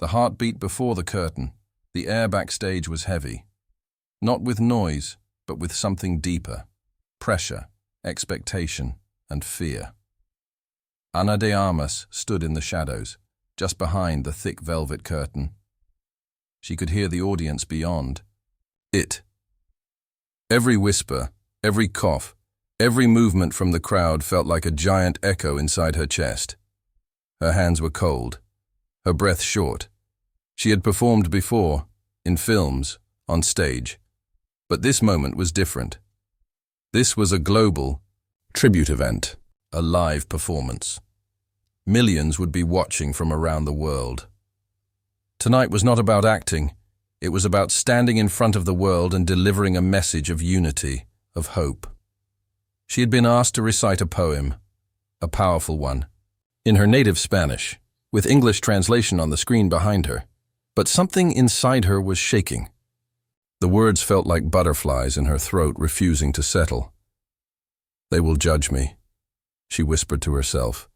The heartbeat before the curtain. The air backstage was heavy. Not with noise, but with something deeper. Pressure, expectation, and fear. Ana de Armas stood in the shadows, just behind the thick velvet curtain. She could hear the audience beyond. Every whisper, every cough, every movement from the crowd felt like a giant echo inside her chest. Her hands were cold, her breath short. She had performed before, in films, on stage. But this moment was different. This was a global tribute event, a live performance. Millions would be watching from around the world. Tonight was not about acting. It was about standing in front of the world and delivering a message of unity, of hope. She had been asked to recite a poem, a powerful one, in her native Spanish, with English translation on the screen behind her. But something inside her was shaking. The words felt like butterflies in her throat, refusing to settle. "They will judge me," she whispered to herself.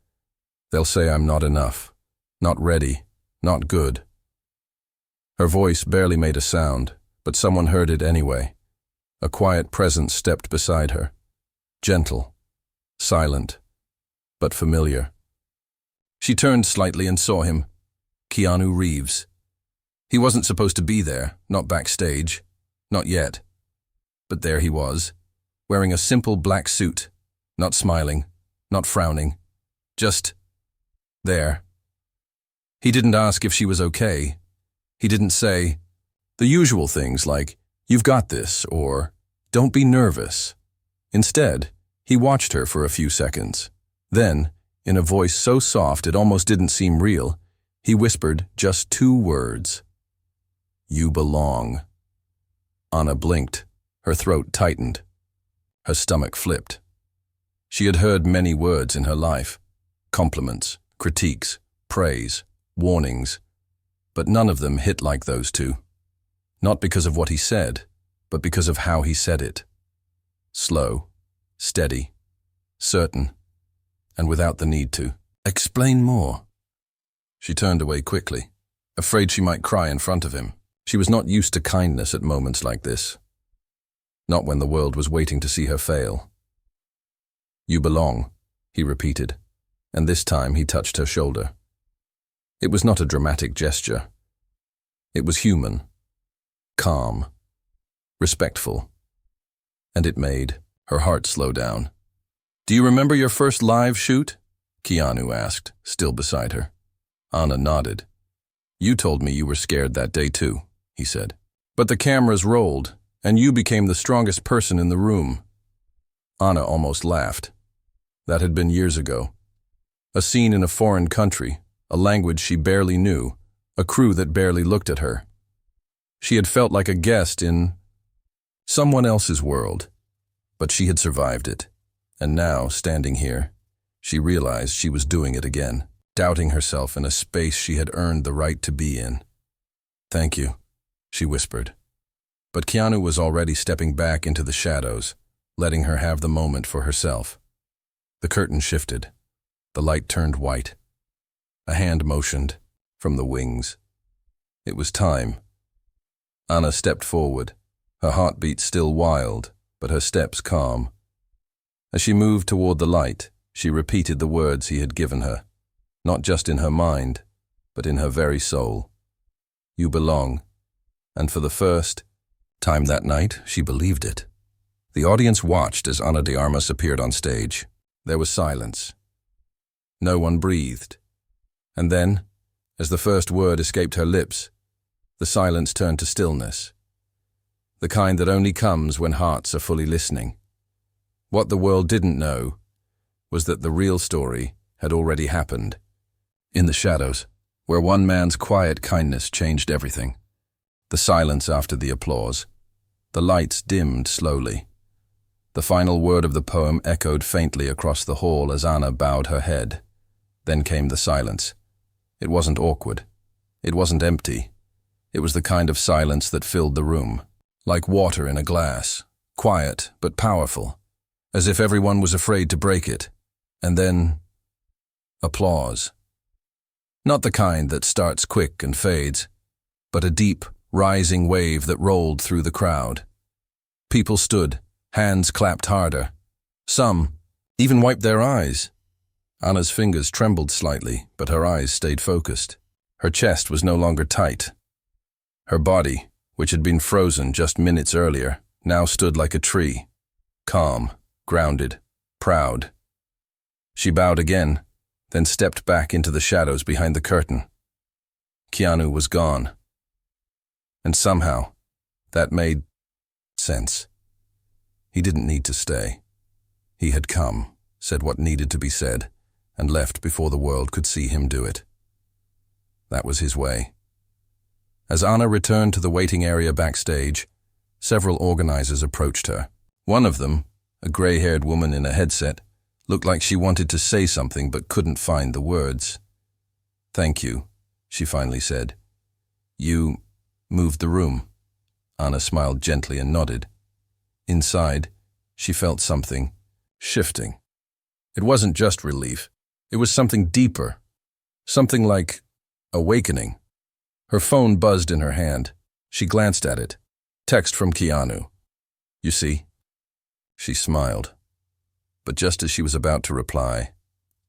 "They'll say I'm not enough, not ready, not good." Her voice barely made a sound, but someone heard it anyway. A quiet presence stepped beside her. Gentle, silent, but familiar. She turned slightly and saw him. Keanu Reeves. He wasn't supposed to be there, not backstage, not yet. But there he was, wearing a simple black suit, not smiling, not frowning, just there. He didn't ask if she was okay. He didn't say the usual things like, "You've got this," or "Don't be nervous." Instead, he watched her for a few seconds. Then, in a voice so soft it almost didn't seem real, he whispered just 2 words. "You belong." Ana blinked. Her throat tightened. Her stomach flipped. She had heard many words in her life. Compliments, critiques, praise, warnings. But none of them hit like those 2. Not because of what he said, but because of how he said it. Slow, steady, certain, and without the need to explain more. She turned away quickly, afraid she might cry in front of him. She was not used to kindness at moments like this. Not when the world was waiting to see her fail. "You belong," he repeated, and this time he touched her shoulder. It was not a dramatic gesture. It was human, calm, respectful, and it made her heart slow down. "Do you remember your first live shoot?" Keanu asked, still beside her. Ana nodded. "You told me you were scared that day too," he said. "But the cameras rolled, and you became the strongest person in the room." Ana almost laughed. That had been years ago. A scene in a foreign country, a language she barely knew, a crew that barely looked at her. She had felt like a guest in someone else's world, but she had survived it. And now, standing here, she realized she was doing it again, doubting herself in a space she had earned the right to be in. "Thank you," she whispered. But Keanu was already stepping back into the shadows, letting her have the moment for herself. The curtain shifted. The light turned white. A hand motioned from the wings. It was time. Ana stepped forward, her heartbeat still wild, but her steps calm. As she moved toward the light, she repeated the words he had given her, not just in her mind, but in her very soul. "You belong." And for the first time that night, she believed it. The audience watched as Ana de Armas appeared on stage. There was silence. No one breathed. And then, as the first word escaped her lips, the silence turned to stillness. The kind that only comes when hearts are fully listening. What the world didn't know was that the real story had already happened. In the shadows, where one man's quiet kindness changed everything. The silence after the applause. The lights dimmed slowly. The final word of the poem echoed faintly across the hall as Ana bowed her head. Then came the silence. It wasn't awkward. It wasn't empty. It was the kind of silence that filled the room, like water in a glass, quiet but powerful, as if everyone was afraid to break it. And then, applause. Not the kind that starts quick and fades, but a deep, rising wave that rolled through the crowd. People stood, hands clapped harder. Some even wiped their eyes. Anna's fingers trembled slightly, but her eyes stayed focused. Her chest was no longer tight. Her body, which had been frozen just minutes earlier, now stood like a tree, calm, grounded, proud. She bowed again, then stepped back into the shadows behind the curtain. Keanu was gone. And somehow, that made sense. He didn't need to stay. He had come, said what needed to be said, and left before the world could see him do it. That was his way. As Anna returned to the waiting area backstage, several organizers approached her. One of them, a gray-haired woman in a headset, looked like she wanted to say something but couldn't find the words. "Thank you," she finally said. "You moved the room." Anna smiled gently and nodded. Inside, she felt something shifting. It wasn't just relief. It was something deeper. Something like awakening. Her phone buzzed in her hand. She glanced at it. Text from Keanu. "You see?" She smiled. But just as she was about to reply,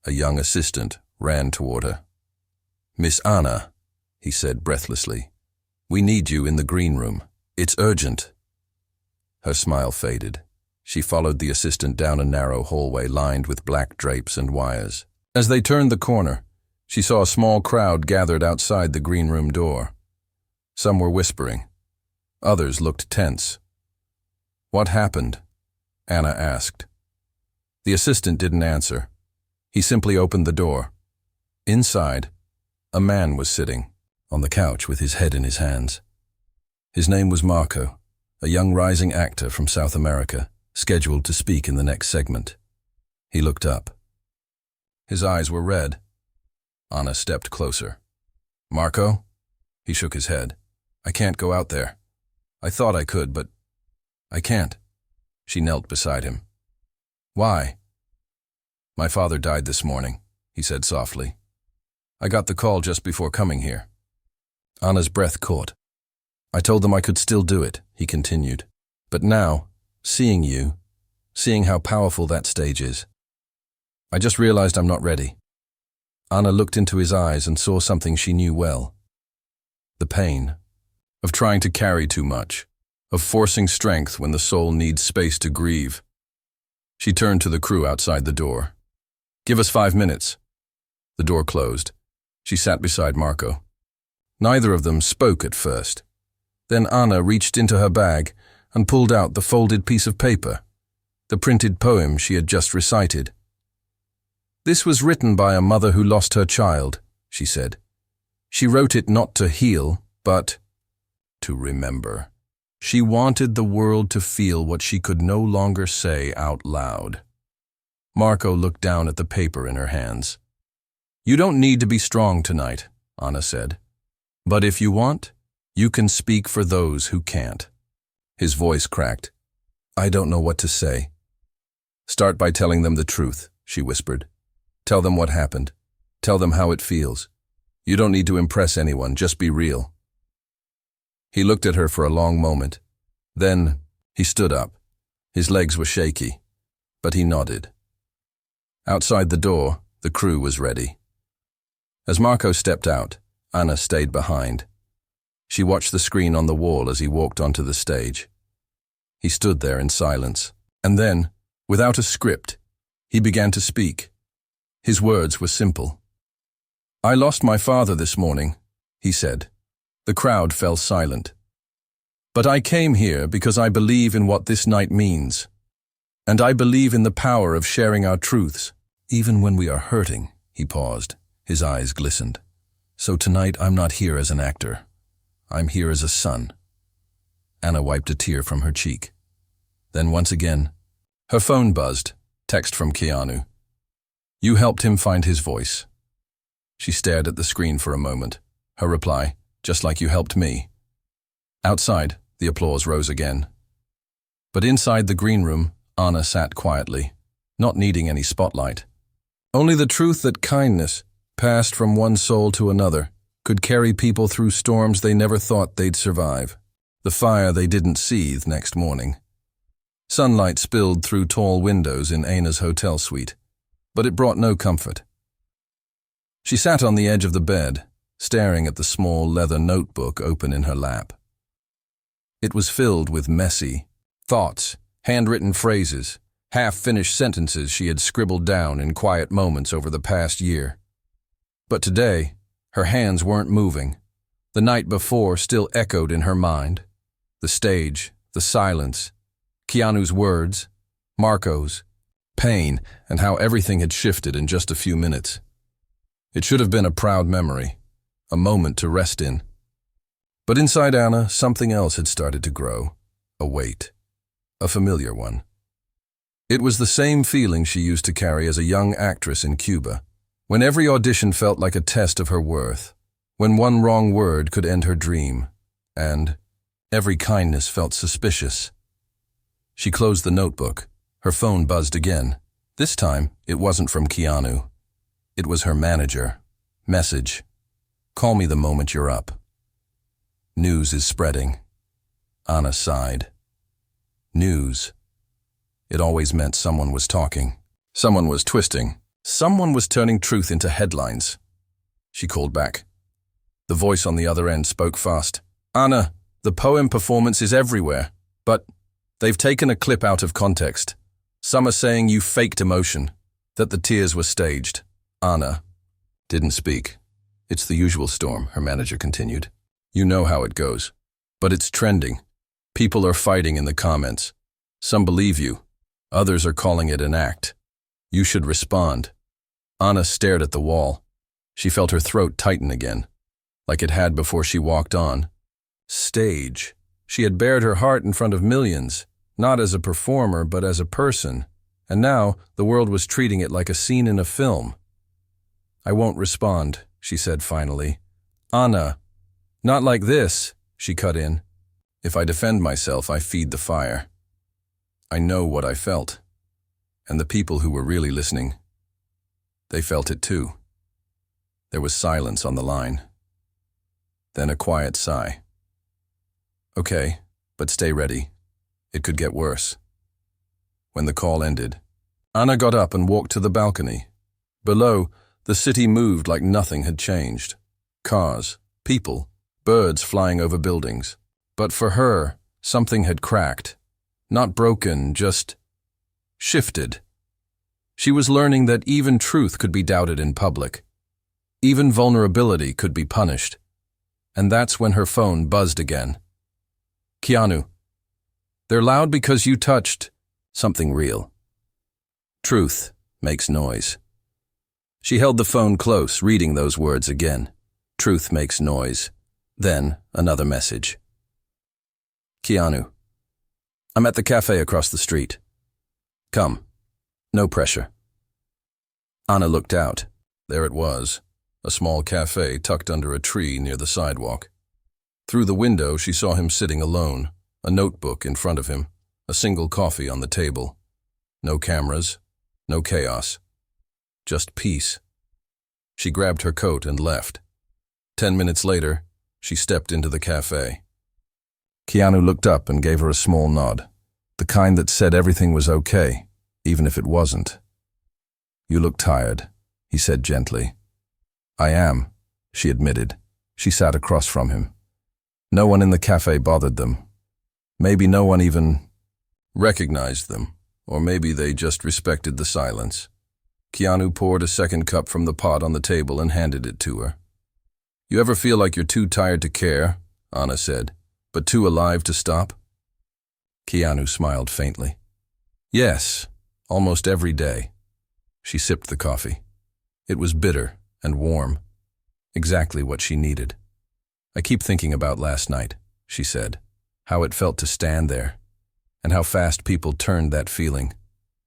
a young assistant ran toward her. "Miss Anna," he said breathlessly, "we need you in the green room. It's urgent." Her smile faded. She followed the assistant down a narrow hallway lined with black drapes and wires. As they turned the corner, she saw a small crowd gathered outside the green room door. Some were whispering. Others looked tense. "What happened?" Anna asked. The assistant didn't answer. He simply opened the door. Inside, a man was sitting on the couch with his head in his hands. His name was Marco, a young rising actor from South America, scheduled to speak in the next segment. He looked up. His eyes were red. Anna stepped closer. "Marco?" He shook his head. "I can't go out there. I thought I could, but I can't." She knelt beside him. "Why?" "My father died this morning," he said softly. "I got the call just before coming here." Anna's breath caught. "I told them I could still do it," he continued. "But now, seeing you, seeing how powerful that stage is, I just realized I'm not ready." Anna looked into his eyes and saw something she knew well. The pain of trying to carry too much, of forcing strength when the soul needs space to grieve. She turned to the crew outside the door. "Give us 5 minutes." The door closed. She sat beside Marco. Neither of them spoke at first. Then Anna reached into her bag and pulled out the folded piece of paper, the printed poem she had just recited. "This was written by a mother who lost her child," she said. "She wrote it not to heal, but to remember. She wanted the world to feel what she could no longer say out loud." Marco looked down at the paper in her hands. "You don't need to be strong tonight," Anna said. "But if you want, you can speak for those who can't." His voice cracked. "I don't know what to say." "Start by telling them the truth," she whispered. "Tell them what happened. Tell them how it feels. You don't need to impress anyone, just be real." He looked at her for a long moment. Then he stood up. His legs were shaky, but he nodded. Outside the door, the crew was ready. As Marco stepped out, Anna stayed behind. She watched the screen on the wall as he walked onto the stage. He stood there in silence, and then, without a script, he began to speak. His words were simple. "I lost my father this morning," he said. The crowd fell silent. "But I came here because I believe in what this night means. And I believe in the power of sharing our truths, even when we are hurting." He paused. His eyes glistened. "So tonight I'm not here as an actor. I'm here as a son." Anna wiped a tear from her cheek. Then once again, her phone buzzed. Text from Keanu. "You helped him find his voice." She stared at the screen for a moment. Her reply, "Just like you helped me." Outside, the applause rose again. But inside the green room, Anna sat quietly, not needing any spotlight. Only the truth that kindness, passed from one soul to another, could carry people through storms they never thought they'd survive. The fire they didn't seethe next morning. Sunlight spilled through tall windows in Ana's hotel suite, but it brought no comfort. She sat on the edge of the bed, staring at the small leather notebook open in her lap. It was filled with messy thoughts, handwritten phrases, half-finished sentences she had scribbled down in quiet moments over the past year. But today, her hands weren't moving. The night before still echoed in her mind. The stage, the silence, Keanu's words, Marco's, pain, and how everything had shifted in just a few minutes. It should have been a proud memory, a moment to rest in. But inside Ana, something else had started to grow, a weight, a familiar one. It was the same feeling she used to carry as a young actress in Cuba, when every audition felt like a test of her worth, when one wrong word could end her dream, and every kindness felt suspicious. She closed the notebook. Her phone buzzed again. This time, it wasn't from Keanu. It was her manager. Message: "Call me the moment you're up." News is spreading. Ana sighed. News. It always meant someone was talking. Someone was twisting. Someone was turning truth into headlines. She called back. The voice on the other end spoke fast. "Ana, the poem performance is everywhere, but they've taken a clip out of context. Some are saying you faked emotion, that the tears were staged." Ana didn't speak. "It's the usual storm," her manager continued. "You know how it goes. But it's trending. People are fighting in the comments. Some believe you. Others are calling it an act. You should respond." Ana stared at the wall. She felt her throat tighten again, like it had before she walked on. Stage. She had bared her heart in front of millions, not as a performer but as a person, and now the world was treating it like a scene in a film. "I won't respond," she said finally. "Ana, not like this," she cut in. "If I defend myself, I feed the fire." I know what I felt, and the people who were really listening, they felt it too. There was silence on the line. Then a quiet sigh. "Okay, but stay ready. It could get worse." When the call ended, Ana got up and walked to the balcony. Below, the city moved like nothing had changed. Cars, people, birds flying over buildings. But for her, something had cracked. Not broken, just shifted. She was learning that even truth could be doubted in public. Even vulnerability could be punished. And that's when her phone buzzed again. "Keanu, they're loud because you touched something real. Truth makes noise." She held the phone close, reading those words again. Truth makes noise. Then another message. "Keanu, I'm at the cafe across the street. Come. No pressure." Ana looked out. There it was, a small cafe tucked under a tree near the sidewalk. Through the window, she saw him sitting alone, a notebook in front of him, a single coffee on the table. No cameras, no chaos. Just peace. She grabbed her coat and left. 10 minutes later, she stepped into the cafe. Keanu looked up and gave her a small nod, the kind that said everything was okay, even if it wasn't. "You look tired," he said gently. "I am," she admitted. She sat across from him. No one in the cafe bothered them. Maybe no one even recognized them, or maybe they just respected the silence. Keanu poured a second cup from the pot on the table and handed it to her. "You ever feel like you're too tired to care," Ana said, "but too alive to stop?" Keanu smiled faintly. "Yes, almost every day." She sipped the coffee. It was bitter and warm, exactly what she needed. "I keep thinking about last night," she said, "how it felt to stand there, and how fast people turned that feeling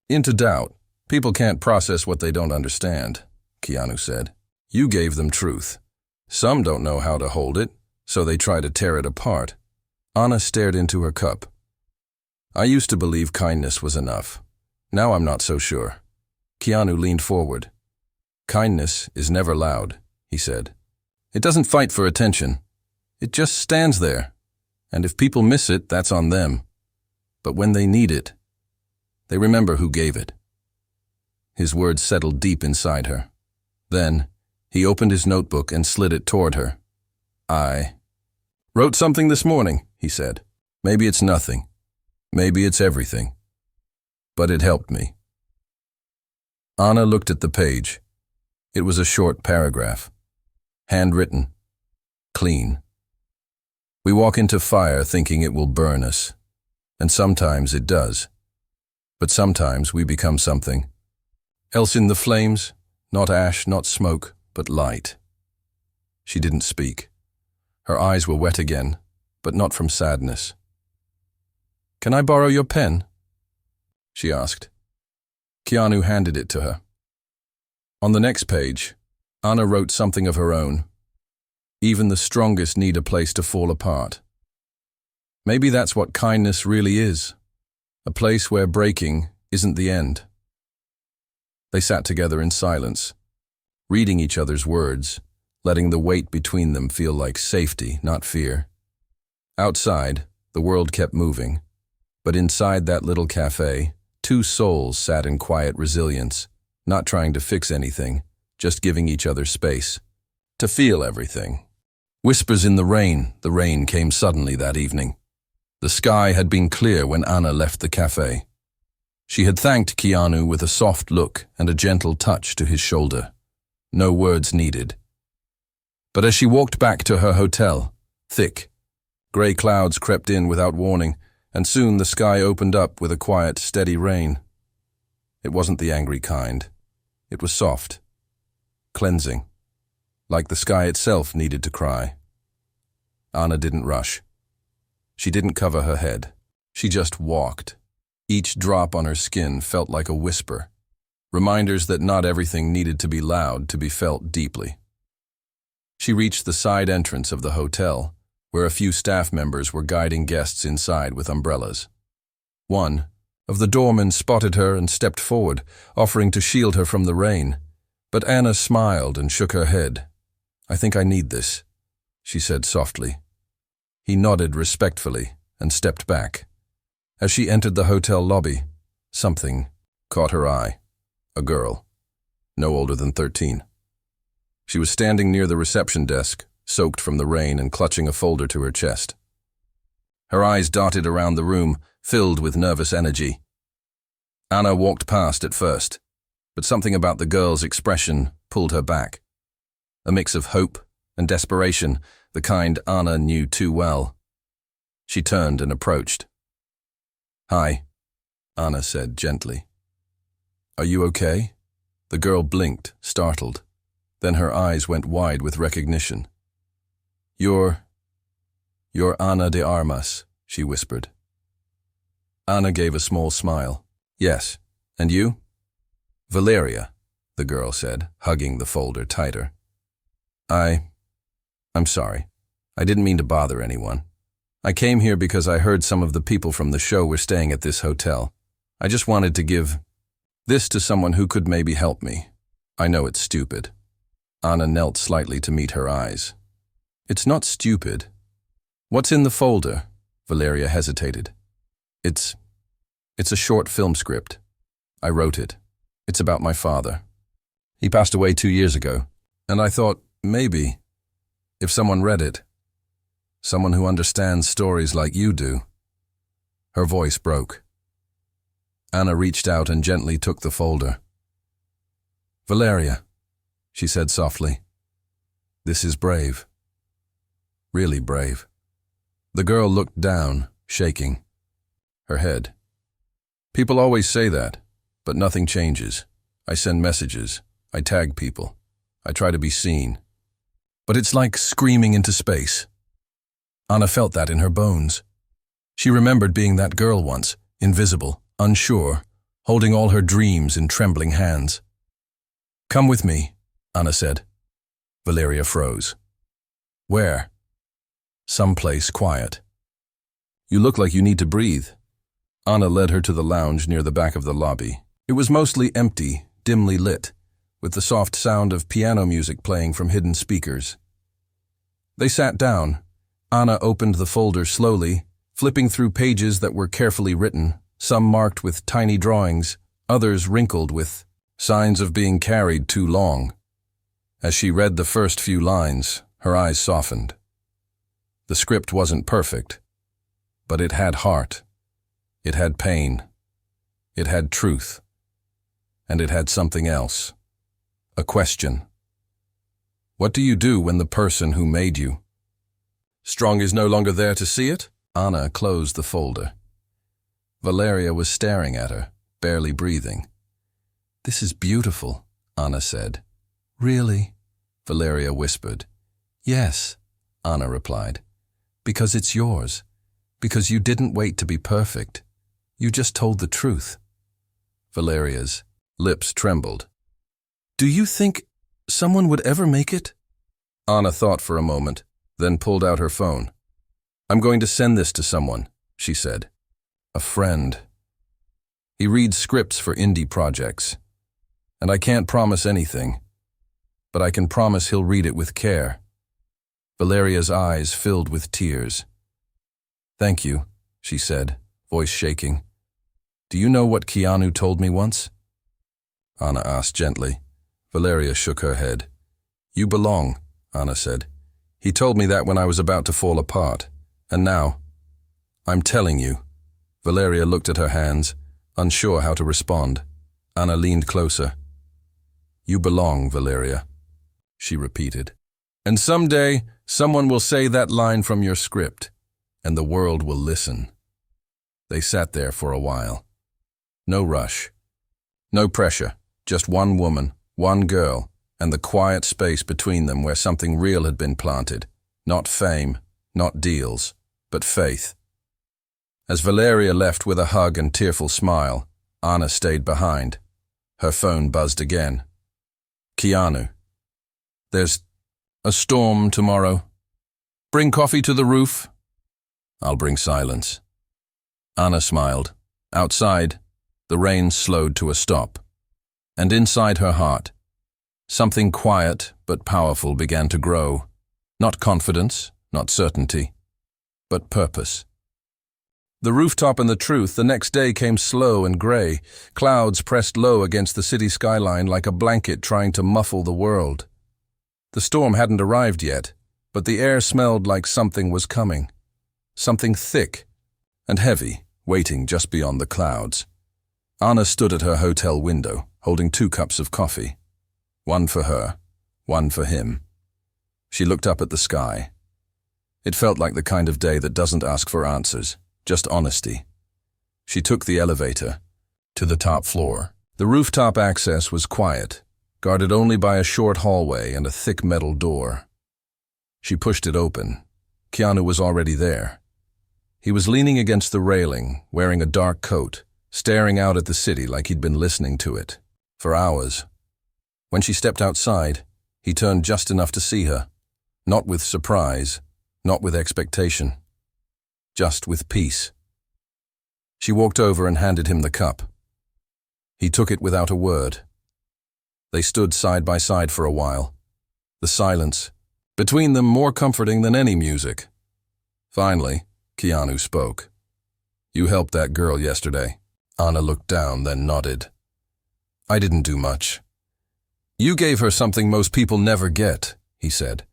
into doubt. People can't process what they don't understand," Keanu said. "You gave them truth. Some don't know how to hold it, so they try to tear it apart." Ana stared into her cup. "I used to believe kindness was enough. Now I'm not so sure." Keanu leaned forward. Kindness is never loud, he said. It doesn't fight for attention. It just stands there. And if people miss it, that's on them. But when they need it, they remember who gave it. His words settled deep inside her. Then, he opened his notebook and slid it toward her. I wrote something this morning, he said. Maybe it's nothing. Maybe it's everything. But it helped me. Anna looked at the page. It was a short paragraph. Handwritten. Clean. We walk into fire thinking it will burn us. And sometimes it does. But sometimes we become something else in the flames, not ash, not smoke, but light. She didn't speak. Her eyes were wet again, but not from sadness. Can I borrow your pen? She asked. Keanu handed it to her. On the next page, Anna wrote something of her own. Even the strongest need a place to fall apart. Maybe that's what kindness really is. A place where breaking isn't the end. They sat together in silence, reading each other's words, letting the weight between them feel like safety, not fear. Outside, the world kept moving, but inside that little cafe, two souls sat in quiet resilience, not trying to fix anything, just giving each other space to feel everything. Whispers in the rain came suddenly that evening. The sky had been clear when Anna left the cafe. She had thanked Keanu with a soft look and a gentle touch to his shoulder. No words needed. But as she walked back to her hotel, thick, gray clouds crept in without warning, and soon the sky opened up with a quiet, steady rain. It wasn't the angry kind. It was soft, cleansing, like the sky itself needed to cry. Anna didn't rush. She didn't cover her head. She just walked. Each drop on her skin felt like a whisper, reminders that not everything needed to be loud to be felt deeply. She reached the side entrance of the hotel, where a few staff members were guiding guests inside with umbrellas. One of the doormen spotted her and stepped forward, offering to shield her from the rain. But Anna smiled and shook her head. I think I need this, she said softly. He nodded respectfully and stepped back. As she entered the hotel lobby, something caught her eye. A girl, no older than 13. She was standing near the reception desk, soaked from the rain and clutching a folder to her chest. Her eyes darted around the room, filled with nervous energy. Anna walked past at first, but something about the girl's expression pulled her back. A mix of hope and desperation, the kind Anna knew too well. She turned and approached. Hi, Anna said gently. Are you okay? The girl blinked, startled. Then her eyes went wide with recognition. You're Ana de Armas, she whispered. Anna gave a small smile. Yes, and you? Valeria, the girl said, hugging the folder tighter. I'm sorry. I didn't mean to bother anyone. I came here because I heard some of the people from the show were staying at this hotel. I just wanted to give this to someone who could maybe help me. I know it's stupid. Anna knelt slightly to meet her eyes. It's not stupid. What's in the folder? Valeria hesitated. It's a short film script. I wrote it. It's about my father. He passed away 2 years ago, and I thought, maybe, if someone read it, someone who understands stories like you do. Her voice broke. Anna reached out and gently took the folder. Valeria, she said softly, this is brave. Really brave. The girl looked down, shaking. Her head. People always say that, but nothing changes. I send messages. I tag people. I try to be seen. But it's like screaming into space. Anna felt that in her bones. She remembered being that girl once, invisible, unsure, holding all her dreams in trembling hands. Come with me, Anna said. Valeria froze. Where? Someplace quiet. You look like you need to breathe. Anna led her to the lounge near the back of the lobby. It was mostly empty, dimly lit, with the soft sound of piano music playing from hidden speakers. They sat down. Anna opened the folder slowly, flipping through pages that were carefully written, some marked with tiny drawings, others wrinkled with signs of being carried too long. As she read the first few lines, her eyes softened. The script wasn't perfect, but it had heart. It had pain. It had truth. And it had something else. A question. What do you do when the person who made you strong is no longer there to see it? Anna closed the folder. Valeria was staring at her, barely breathing. This is beautiful, Anna said. Really? Valeria whispered. Yes, Anna replied. Because it's yours. Because you didn't wait to be perfect. You just told the truth. Valeria's lips trembled. Do you think someone would ever make it? Anna thought for a moment, then pulled out her phone. I'm going to send this to someone, she said. A friend. He reads scripts for indie projects. And I can't promise anything, but I can promise he'll read it with care. Valeria's eyes filled with tears. Thank you, she said, voice shaking. Do you know what Keanu told me once? Anna asked gently. Valeria shook her head. You belong, Anna said. He told me that when I was about to fall apart. And now, I'm telling you. Valeria looked at her hands, unsure how to respond. Anna leaned closer. You belong, Valeria, she repeated. And someday, someone will say that line from your script, and the world will listen. They sat there for a while. No rush. No pressure. Just one woman, one girl, and the quiet space between them where something real had been planted. Not fame, not deals, but faith. As Valeria left with a hug and tearful smile, Anna stayed behind. Her phone buzzed again. Keanu. There's a storm tomorrow. Bring coffee to the roof. I'll bring silence. Anna smiled. Outside, the rain slowed to a stop. And inside her heart, something quiet but powerful began to grow. Not confidence, not certainty, but purpose. The rooftop and the truth the next day came slow and gray. Clouds pressed low against the city skyline like a blanket trying to muffle the world. The storm hadn't arrived yet, but the air smelled like something was coming. Something thick and heavy, waiting just beyond the clouds. Anna stood at her hotel window, holding 2 cups of coffee. One for her, one for him. She looked up at the sky. It felt like the kind of day that doesn't ask for answers, just honesty. She took the elevator to the top floor. The rooftop access was quiet, guarded only by a short hallway and a thick metal door. She pushed it open. Keanu was already there. He was leaning against the railing, wearing a dark coat, staring out at the city like he'd been listening to it for hours. When she stepped outside, he turned just enough to see her, not with surprise, not with expectation, just with peace. She walked over and handed him the cup. He took it without a word. They stood side by side for a while, the silence between them more comforting than any music. Finally, Keanu spoke. You helped that girl yesterday. Anna looked down, then nodded. I didn't do much. You gave her something most people never get, he said.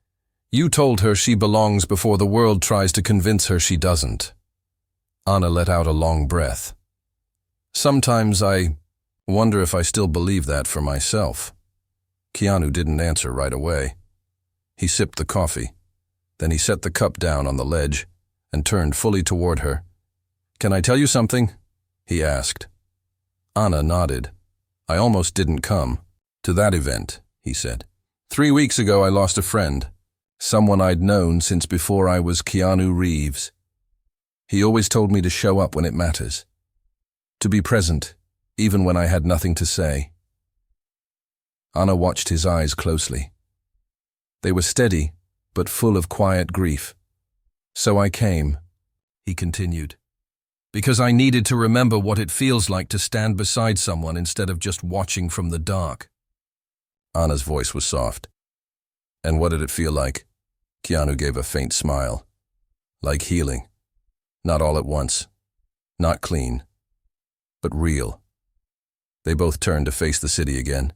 You told her she belongs before the world tries to convince her she doesn't. Anna let out a long breath. Sometimes I wonder if I still believe that for myself. Keanu didn't answer right away. He sipped the coffee. Then he set the cup down on the ledge and turned fully toward her. Can I tell you something? He asked. Anna nodded. I almost didn't come to that event, he said. 3 weeks ago I lost a friend, someone I'd known since before I was Keanu Reeves. He always told me to show up when it matters, to be present, even when I had nothing to say. Anna watched his eyes closely. They were steady, but full of quiet grief. So I came, he continued, because I needed to remember what it feels like to stand beside someone instead of just watching from the dark. Anna's voice was soft. And what did it feel like? Keanu gave a faint smile. Like healing. Not all at once. Not clean. But real. They both turned to face the city again.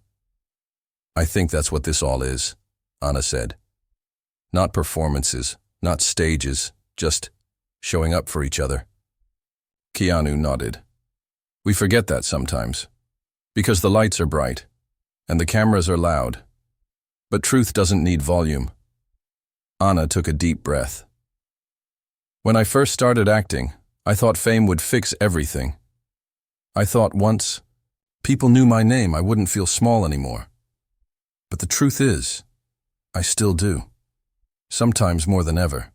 I think that's what this all is, Anna said. Not performances, not stages, just showing up for each other. Keanu nodded. We forget that sometimes. Because the lights are bright, and the cameras are loud. But truth doesn't need volume. Anna took a deep breath. When I first started acting, I thought fame would fix everything. I thought once people knew my name, I wouldn't feel small anymore. But the truth is, I still do. Sometimes more than ever.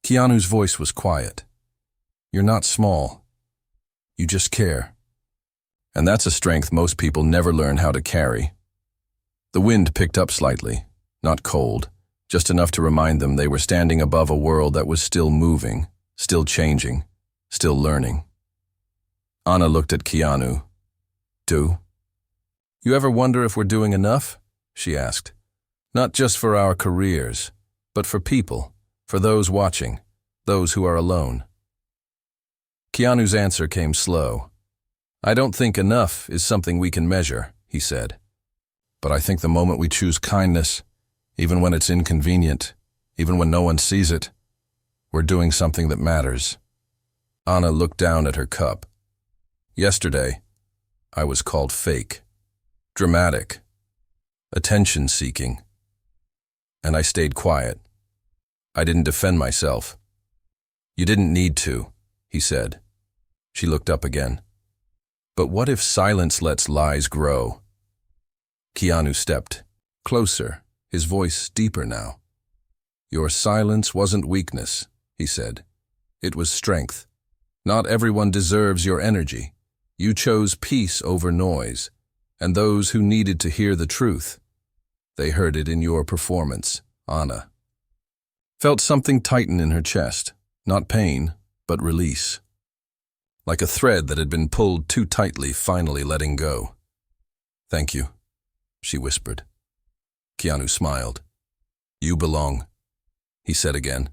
Keanu's voice was quiet. You're not small. You just care. And that's a strength most people never learn how to carry. The wind picked up slightly, not cold, just enough to remind them they were standing above a world that was still moving, still changing, still learning. Anna looked at Keanu. Do you ever wonder if we're doing enough? She asked. Not just for our careers, but for people, for those watching, those who are alone. Keanu's answer came slow. I don't think enough is something we can measure, he said. But I think the moment we choose kindness, even when it's inconvenient, even when no one sees it, we're doing something that matters. Anna looked down at her cup. Yesterday, I was called fake, dramatic, attention-seeking. And I stayed quiet. I didn't defend myself. You didn't need to, he said. She looked up again. But what if silence lets lies grow? Keanu stepped closer, his voice deeper now. Your silence wasn't weakness, he said. It was strength. Not everyone deserves your energy. You chose peace over noise, and those who needed to hear the truth, they heard it in your performance, Anna. Felt something tighten in her chest, not pain, but release. Like a thread that had been pulled too tightly finally letting go. Thank you, she whispered. Keanu smiled. You belong, he said again.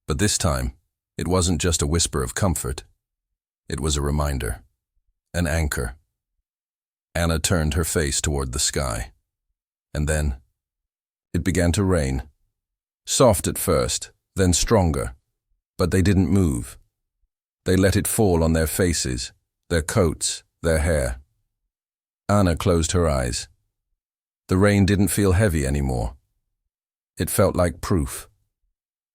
But this time, it wasn't just a whisper of comfort. It was a reminder, an anchor. Anna turned her face toward the sky. And then, it began to rain. Soft at first, then stronger. But they didn't move. They let it fall on their faces, their coats, their hair. Anna closed her eyes. The rain didn't feel heavy anymore. It felt like proof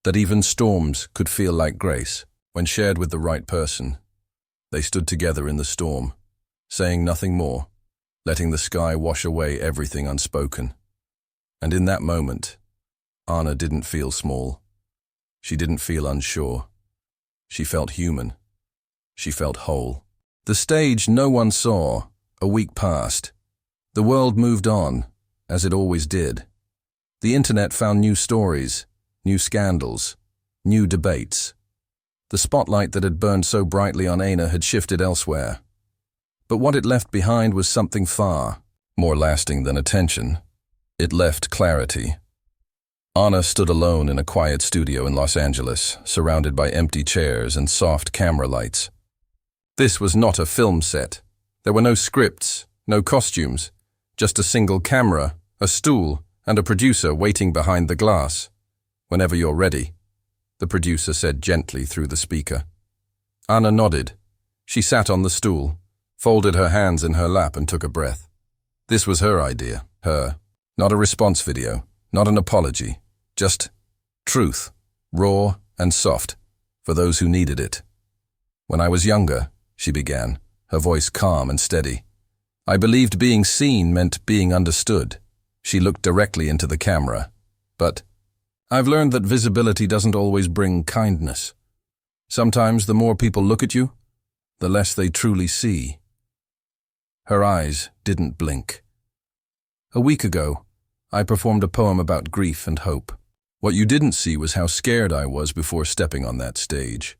that even storms could feel like grace when shared with the right person. They stood together in the storm, saying nothing more, letting the sky wash away everything unspoken. And in that moment, Anna didn't feel small. She didn't feel unsure. She felt human. She felt whole. The stage no one saw. A week passed. The world moved on, as it always did. The internet found new stories, new scandals, new debates. The spotlight that had burned so brightly on Anna had shifted elsewhere. But what it left behind was something far more lasting than attention. It left clarity. Anna stood alone in a quiet studio in Los Angeles, surrounded by empty chairs and soft camera lights. This was not a film set. There were no scripts, no costumes, just a single camera, a stool, and a producer waiting behind the glass. Whenever you're ready, the producer said gently through the speaker. Anna nodded. She sat on the stool, folded her hands in her lap and took a breath. This was her idea, not a response video, not an apology, just truth, raw and soft, for those who needed it. When I was younger, she began, her voice calm and steady. I believed being seen meant being understood. She looked directly into the camera. But I've learned that visibility doesn't always bring kindness. Sometimes the more people look at you, the less they truly see. Her eyes didn't blink. A week ago, I performed a poem about grief and hope. What you didn't see was how scared I was before stepping on that stage.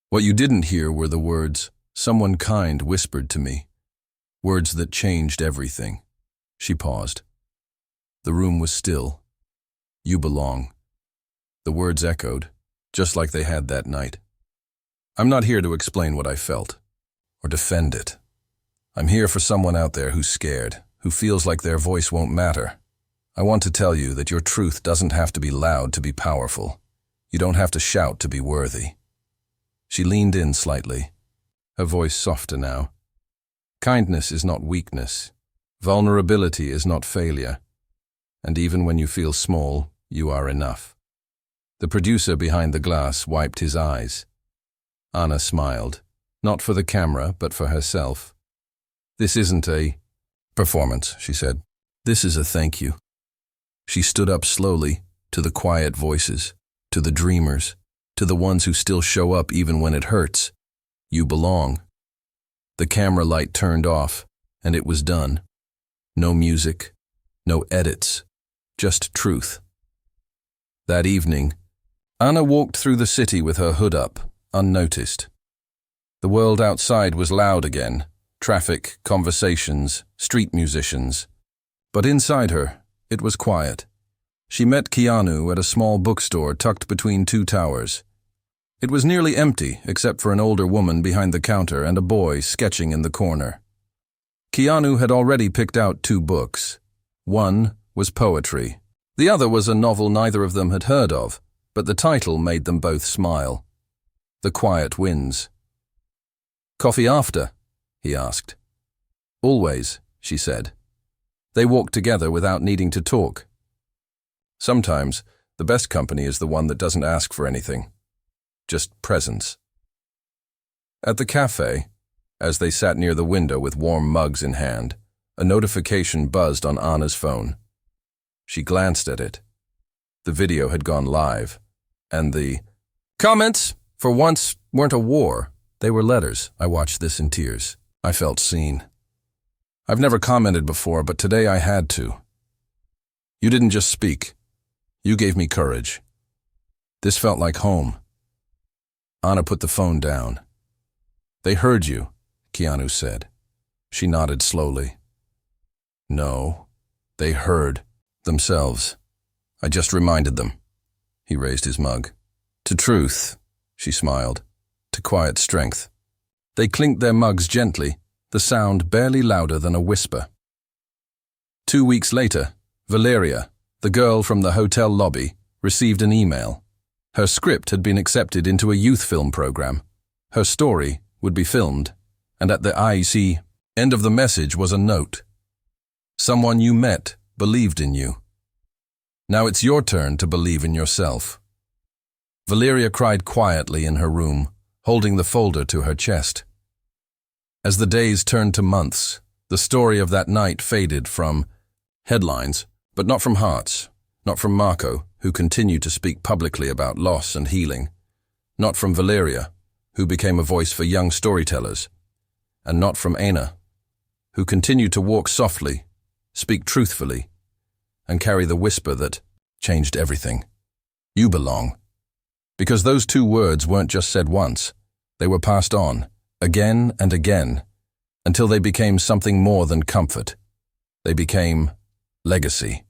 What you didn't hear were the words someone kind whispered to me, words that changed everything. She paused. The room was still. You belong. The words echoed, just like they had that night. I'm not here to explain what I felt, or defend it. I'm here for someone out there who's scared, who feels like their voice won't matter. I want to tell you that your truth doesn't have to be loud to be powerful. You don't have to shout to be worthy. She leaned in slightly, her voice softer now. Kindness is not weakness. Vulnerability is not failure. And even when you feel small, you are enough. The producer behind the glass wiped his eyes. Anna smiled, not for the camera, but for herself. This isn't a performance, she said. This is a thank you. She stood up slowly, to the quiet voices, to the dreamers, to the ones who still show up even when it hurts. You belong. The camera light turned off, and it was done. No music, no edits, just truth. That evening, Anna walked through the city with her hood up, unnoticed. The world outside was loud again, traffic, conversations, street musicians. But inside her, it was quiet. She met Keanu at a small bookstore tucked between two towers. It was nearly empty, except for an older woman behind the counter and a boy sketching in the corner. Keanu had already picked out 2 books. One was poetry. The other was a novel neither of them had heard of, but the title made them both smile. The Quiet Winds. Coffee after? He asked. Always, she said. They walked together without needing to talk. Sometimes, the best company is the one that doesn't ask for anything. Just presence. At the cafe, as they sat near the window with warm mugs in hand, a notification buzzed on Anna's phone. She glanced at it. The video had gone live, and the comments, for once, weren't a war. They were letters. I watched this in tears. I felt seen. I've never commented before, but today I had to. You didn't just speak. You gave me courage. This felt like home. Anna put the phone down. They heard you, Keanu said. She nodded slowly. No, they heard themselves. I just reminded them. He raised his mug. To truth, she smiled. To quiet strength. They clinked their mugs gently, the sound barely louder than a whisper. 2 weeks later, Valeria, the girl from the hotel lobby, received an email. Her script had been accepted into a youth film program. Her story would be filmed, and at the IEC end of the message was a note. Someone you met believed in you. Now it's your turn to believe in yourself. Valeria cried quietly in her room, holding the folder to her chest. As the days turned to months, the story of that night faded from headlines, but not from hearts, not from Marco, who continued to speak publicly about loss and healing, not from Valeria, who became a voice for young storytellers, and not from Anna, who continued to walk softly, speak truthfully, and carry the whisper that changed everything. You belong. Because those 2 words weren't just said once, they were passed on, again and again, until they became something more than comfort. They became legacy.